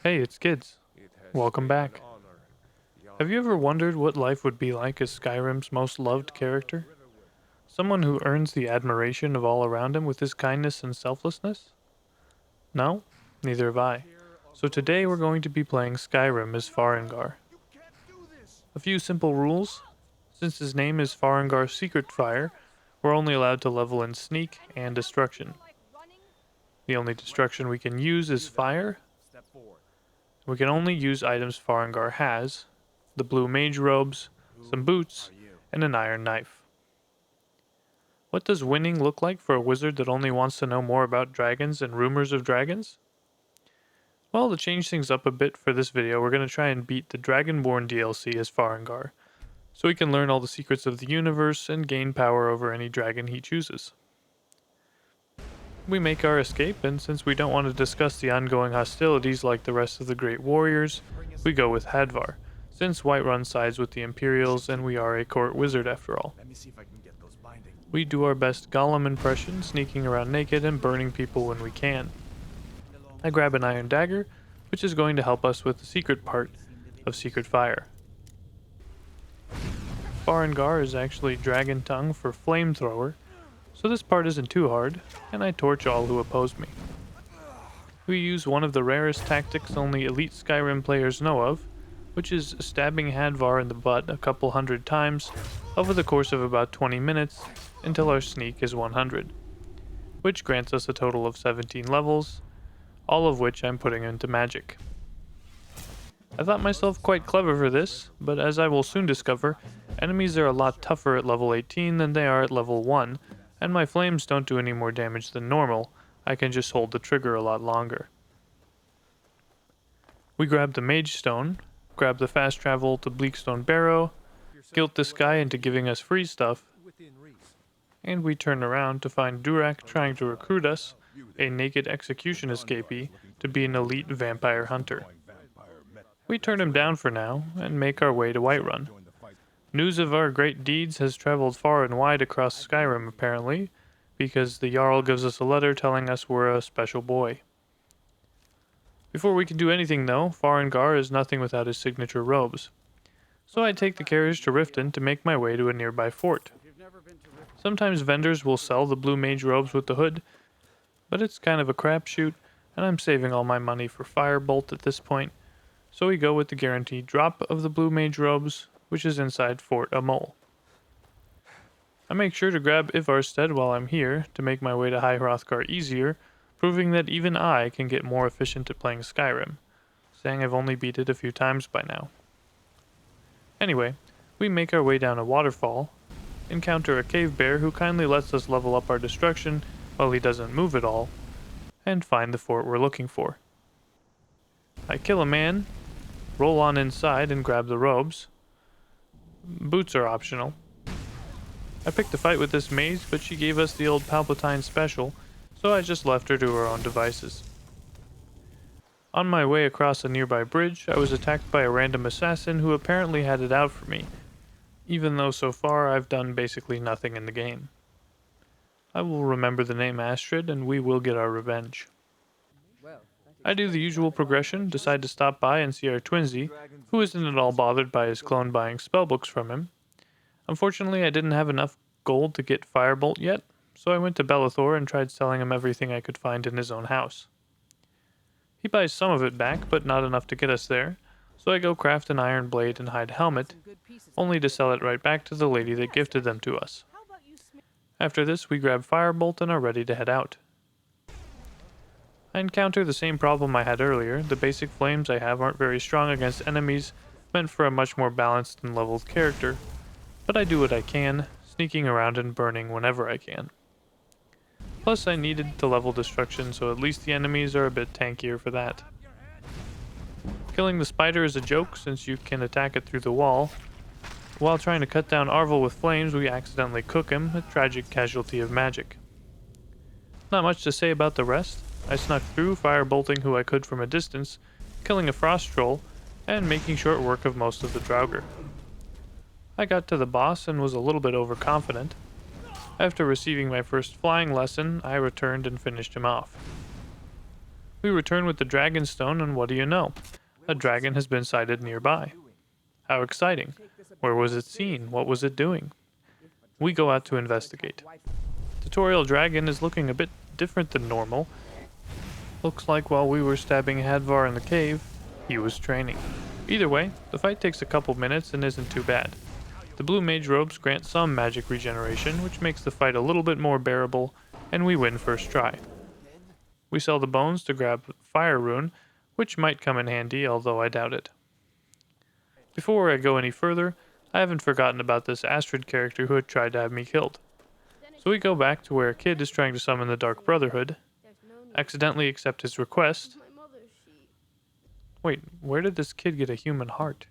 Hey, it's kids. Welcome back. Have you ever wondered what life would be like as Skyrim's most loved character? Someone who earns the admiration of all around him with his kindness and selflessness? No? Neither have I. So today we're going to be playing Skyrim as Farengar. A few simple rules. Since his name is Farengar Secret Fire, we're only allowed to level in Sneak and Destruction. The only destruction we can use is Fire. We can only use items Farengar has, the blue mage robes, some boots, and an iron knife. What does winning look like for a wizard that only wants to know more about dragons and rumors of dragons? Well, to change things up a bit for this video, we're going to try and beat the Dragonborn DLC as Farengar, so he can learn all the secrets of the universe and gain power over any dragon he chooses. We make our escape, and since we don't want to discuss the ongoing hostilities like the rest of the great warriors, we go with Hadvar, since Whiterun sides with the Imperials and we are a court wizard after all. We do our best Gollum impression, sneaking around naked and burning people when we can. I grab an iron dagger, which is going to help us with the secret part of Secret Fire. Farengar is actually Dragon Tongue for Flamethrower, so this part isn't too hard, and I torch all who oppose me. We use one of the rarest tactics only elite Skyrim players know of, which is stabbing Hadvar in the butt a couple hundred times over the course of about 20 minutes until our sneak is 100, which grants us a total of 17 levels, all of which I'm putting into magic. I thought myself quite clever for this, but as I will soon discover, enemies are a lot tougher at level 18 than they are at level 1, and my flames don't do any more damage than normal. I can just hold the trigger a lot longer. We grab the Mage Stone, grab the fast travel to Bleakstone Barrow, guilt this guy into giving us free stuff, and we turn around to find Durak trying to recruit us, a naked execution escapee, to be an elite vampire hunter. We turn him down for now, and make our way to Whiterun. News of our great deeds has traveled far and wide across Skyrim apparently, because the Jarl gives us a letter telling us we're a special boy. Before we can do anything though, Farengar is nothing without his signature robes. So I take the carriage to Riften to make my way to a nearby fort. Sometimes vendors will sell the blue mage robes with the hood, but it's kind of a crapshoot, and I'm saving all my money for Firebolt at this point, so we go with the guaranteed drop of the blue mage robes, which is inside Fort Amol. I make sure to grab Ivarstead while I'm here to make my way to High Hrothgar easier, proving that even I can get more efficient at playing Skyrim, saying I've only beat it a few times by now. Anyway, we make our way down a waterfall, encounter a cave bear who kindly lets us level up our destruction while he doesn't move at all, and find the fort we're looking for. I kill a man, roll on inside and grab the robes. Boots are optional. I picked a fight with this mage, but she gave us the old Palpatine special, so I just left her to her own devices. On my way across a nearby bridge, I was attacked by a random assassin who apparently had it out for me, even though so far I've done basically nothing in the game. I will remember the name Astrid, and we will get our revenge. I do the usual progression, decide to stop by and see our twinsy, who isn't at all bothered by his clone buying spellbooks from him. Unfortunately, I didn't have enough gold to get Firebolt yet, so I went to Belethor and tried selling him everything I could find in his own house. He buys some of it back, but not enough to get us there, so I go craft an iron blade and hide helmet, only to sell it right back to the lady that gifted them to us. After this, we grab Firebolt and are ready to head out. I encounter the same problem I had earlier. The basic flames I have aren't very strong against enemies, meant for a much more balanced and leveled character, but I do what I can, sneaking around and burning whenever I can. Plus I needed to level destruction, so at least the enemies are a bit tankier for that. Killing the spider is a joke since you can attack it through the wall. While trying to cut down Arvel with flames, we accidentally cook him, a tragic casualty of magic. Not much to say about the rest. I snuck through, firebolting who I could from a distance, killing a frost troll, and making short work of most of the Draugr. I got to the boss and was a little bit overconfident. After receiving my first flying lesson, I returned and finished him off. We return with the dragon stone, and what do you know? A dragon has been sighted nearby. How exciting. Where was it seen? What was it doing? We go out to investigate. Tutorial dragon is looking a bit different than normal. Looks like while we were stabbing Hadvar in the cave, he was training. Either way, the fight takes a couple minutes and isn't too bad. The blue mage robes grant some magic regeneration, which makes the fight a little bit more bearable, and we win first try. We sell the bones to grab fire rune, which might come in handy, although I doubt it. Before I go any further, I haven't forgotten about this Astrid character who had tried to have me killed. So we go back to where a kid is trying to summon the Dark Brotherhood, accidentally accept his request. Wait, where did this kid get a human heart?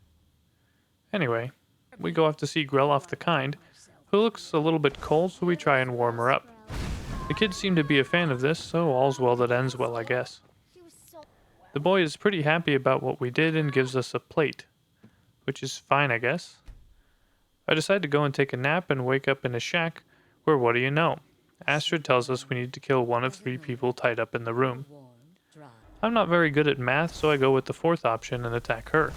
Anyway, we go off to see Greloff the Kind, who looks a little bit cold, so we try and warm her up. The kids seem to be a fan of this, so all's well that ends well, I guess. The boy is pretty happy about what we did and gives us a plate, which is fine, I guess. I decide to go and take a nap and wake up in a shack where, what do you know? Astrid tells us we need to kill one of 3 people tied up in the room. I'm not very good at math, so I go with the 4th option and attack her.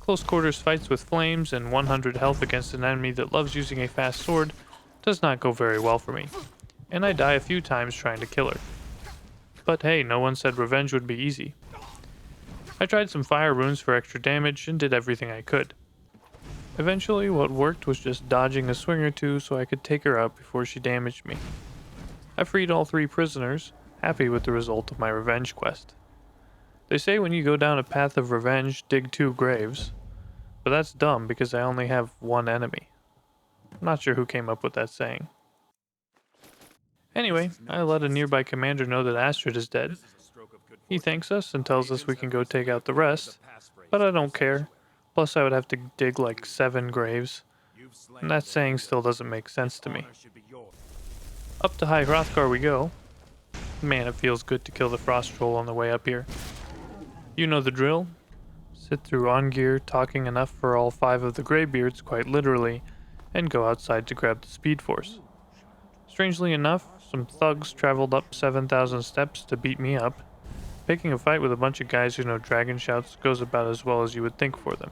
Close quarters fights with flames and 100 health against an enemy that loves using a fast sword does not go very well for me, and I die a few times trying to kill her. But hey, no one said revenge would be easy. I tried some fire runes for extra damage and did everything I could. Eventually, what worked was just dodging a swing or two so I could take her out before she damaged me. I freed all 3 prisoners, happy with the result of my revenge quest. They say when you go down a path of revenge, dig 2 graves, but that's dumb because I only have 1 enemy. I'm not sure who came up with that saying. Anyway, I let a nearby commander know that Astrid is dead. He thanks us and tells us we can go take out the rest, but I don't care. Plus I would have to dig like 7 graves, and that saying still doesn't make sense to me. Up to High Hrothgar we go. Man, it feels good to kill the frost troll on the way up here. You know the drill. Sit through Ongear, talking enough for all 5 of the Greybeards, quite literally, and go outside to grab the Speed Force. Strangely enough, some thugs traveled up 7,000 steps to beat me up. Picking a fight with a bunch of guys who know dragon shouts goes about as well as you would think for them.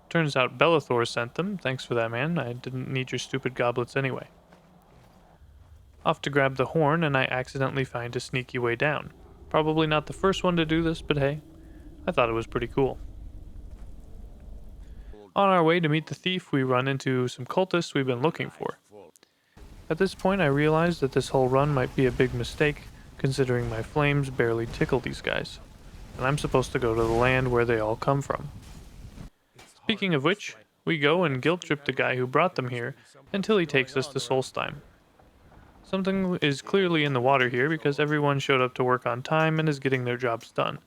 Turns out Bellathor sent them. Thanks for that, man. I didn't need your stupid goblets anyway. Off to grab the horn, and I accidentally find a sneaky way down. Probably not the first one to do this, but hey, I thought it was pretty cool. On our way to meet the thief, we run into some cultists we've been looking for. At this point, I realized that this whole run might be a big mistake, considering my flames barely tickle these guys, and I'm supposed to go to the land where they all come from. Speaking of which, we go and guilt trip the guy who brought them here until he takes us to Solstheim. Something is clearly in the water here because everyone showed up to work on time and is getting their jobs done,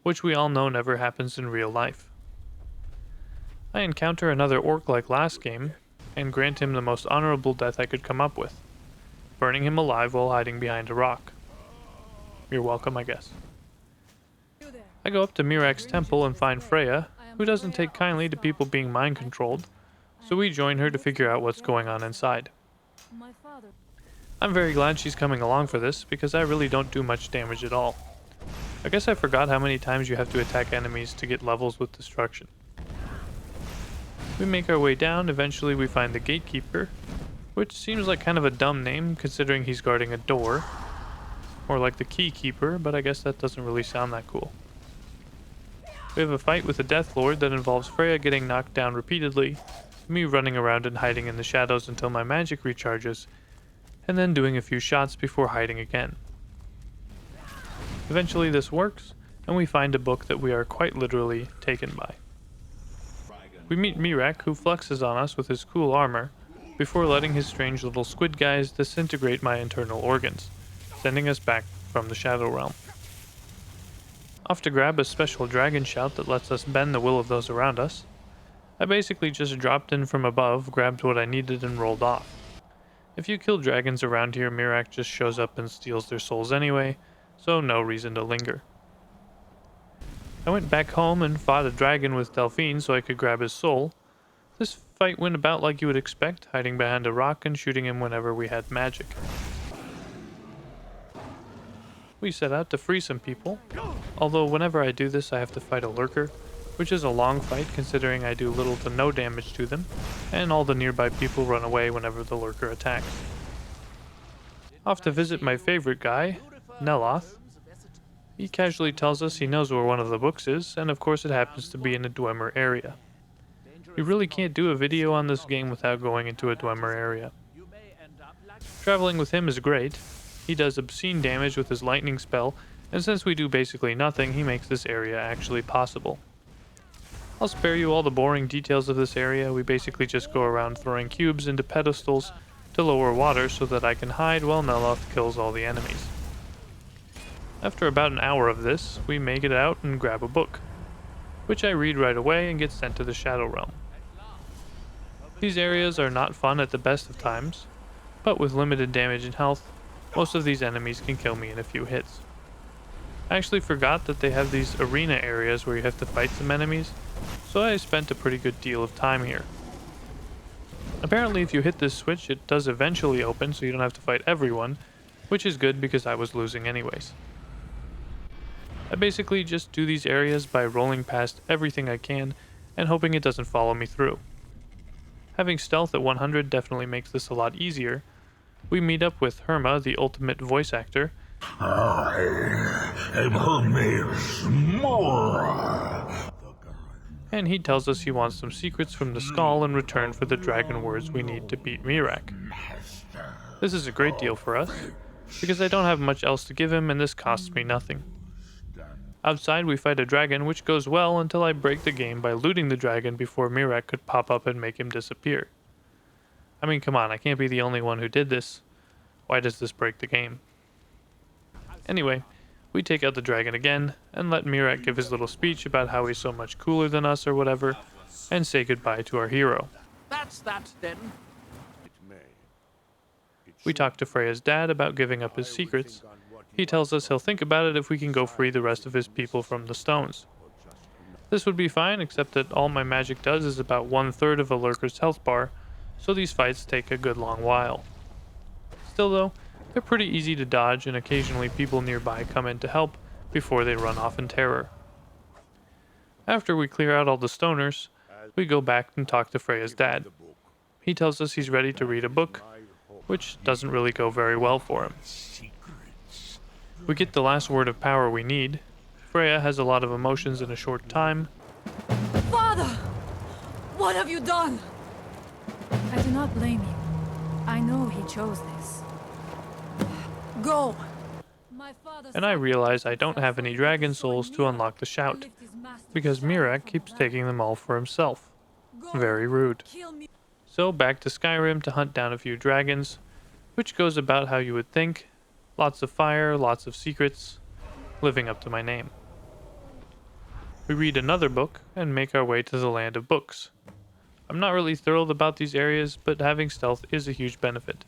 which we all know never happens in real life. I encounter another orc like last game, and grant him the most honorable death I could come up with, burning him alive while hiding behind a rock. You're welcome, I guess. I go up to Miraak's temple and find Freya, who doesn't take kindly to people being mind-controlled, so we join her to figure out what's going on inside. I'm very glad she's coming along for this, because I really don't do much damage at all. I guess I forgot how many times you have to attack enemies to get levels with destruction. We make our way down, eventually we find the gatekeeper, which seems like kind of a dumb name considering he's guarding a door. Or like the keykeeper, but I guess that doesn't really sound that cool. We have a fight with the Death Lord that involves Freya getting knocked down repeatedly, me running around and hiding in the shadows until my magic recharges, and then doing a few shots before hiding again. Eventually this works, and we find a book that we are quite literally taken by. We meet Miraak, who flexes on us with his cool armor, before letting his strange little squid guys disintegrate my internal organs, sending us back from the Shadow Realm. Off to grab a special dragon shout that lets us bend the will of those around us. I basically just dropped in from above, grabbed what I needed, and rolled off. If you kill dragons around here, Miraak just shows up and steals their souls anyway, so no reason to linger. I went back home and fought a dragon with Delphine so I could grab his soul. This fight went about like you would expect, hiding behind a rock and shooting him whenever we had magic. we set out to free some people, although whenever I do this I have to fight a lurker, which is a long fight considering I do little to no damage to them, and all the nearby people run away whenever the lurker attacks. Off to visit my favorite guy, Neloth. He casually tells us he knows where one of the books is, and of course it happens to be in a Dwemer area. You really can't do a video on this game without going into a Dwemer area. Traveling with him is great. He does obscene damage with his lightning spell, and since we do basically nothing, he makes this area actually possible. I'll spare you all the boring details of this area. We basically just go around throwing cubes into pedestals to lower water so that I can hide while Neloth kills all the enemies. After about an hour of this, we make it out and grab a book, which I read right away and get sent to the Shadow Realm. These areas are not fun at the best of times, but with limited damage and health, most of these enemies can kill me in a few hits. I actually forgot that they have these arena areas where you have to fight some enemies, so I spent a pretty good deal of time here. Apparently if you hit this switch it does eventually open so you don't have to fight everyone, which is good because I was losing anyways. I basically just do these areas by rolling past everything I can and hoping it doesn't follow me through. Having stealth at 100 definitely makes this a lot easier. We meet up with Herma, the ultimate voice actor. I am Hermes Mora. And he tells us he wants some secrets from the skull in return for the dragon words we need to beat Miraak. This is a great deal for us, because I don't have much else to give him and this costs me nothing. Outside we fight a dragon, which goes well until I break the game by looting the dragon before Miraak could pop up and make him disappear. I mean, come on, I can't be the only one who did this. Why does this break the game? Anyway, we take out the dragon again, and let Miraak give his little speech about how he's so much cooler than us or whatever, and say goodbye to our hero. That's that then. We talk to Freya's dad about giving up his secrets. He tells us he'll think about it if we can go free the rest of his people from the stones. This would be fine, except that all my magic does is about 1/3 of a lurker's health bar, so these fights take a good long while. Still though, they're pretty easy to dodge and occasionally people nearby come in to help before they run off in terror. After we clear out all the stoners, we go back and talk to Freya's dad. He tells us he's ready to read a book, which doesn't really go very well for him. We get the last word of power we need. Freya has a lot of emotions in a short time. Father! What have you done? I do not blame you. I know he chose this. Go! And I realize I don't have any dragon souls to unlock the shout, because Miraak keeps taking them all for himself. Very rude. So back to Skyrim to hunt down a few dragons, which goes about how you would think. Lots of fire, lots of secrets, living up to my name. We read another book and make our way to the land of books. I'm not really thrilled about these areas, but having stealth is a huge benefit.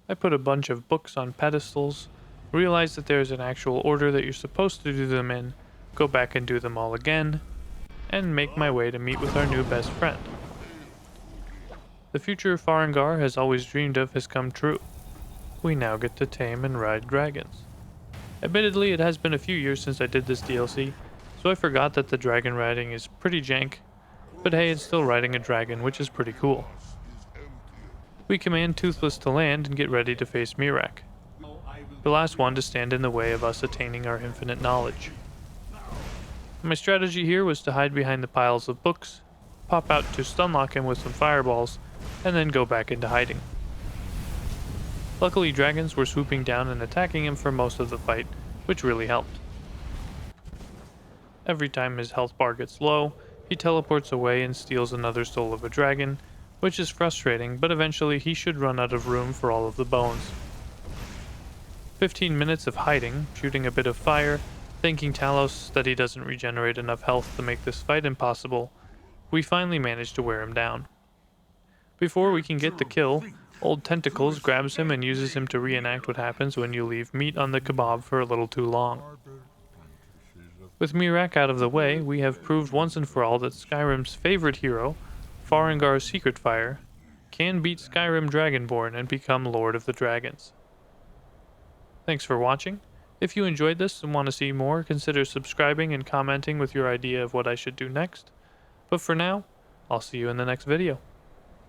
I put a bunch of books on pedestals, realize that there's an actual order that you're supposed to do them in, go back and do them all again, and make my way to meet with our new best friend. The future Farengar has always dreamed of has come true. We now get to tame and ride dragons. Admittedly, it has been a few years since I did this DLC, so I forgot that the dragon riding is pretty jank, but hey, it's still riding a dragon, which is pretty cool. We command Toothless to land and get ready to face Miraak, the last one to stand in the way of us attaining our infinite knowledge. My strategy here was to hide behind the piles of books, pop out to stunlock him with some fireballs, and then go back into hiding. Luckily, dragons were swooping down and attacking him for most of the fight, which really helped. Every time his health bar gets low, he teleports away and steals another soul of a dragon, which is frustrating, but eventually he should run out of room for all of the bones. 15 minutes of hiding, shooting a bit of fire, thanking Talos that he doesn't regenerate enough health to make this fight impossible, we finally manage to wear him down. Before we can get the kill, Old Tentacles grabs him and uses him to reenact what happens when you leave meat on the kebab for a little too long. With Miraak out of the way, we have proved once and for all that Skyrim's favorite hero, Farengar's Secret Fire, can beat Skyrim Dragonborn and become Lord of the Dragons. Thanks for watching. If you enjoyed this and want to see more, consider subscribing and commenting with your idea of what I should do next. But for now, I'll see you in the next video.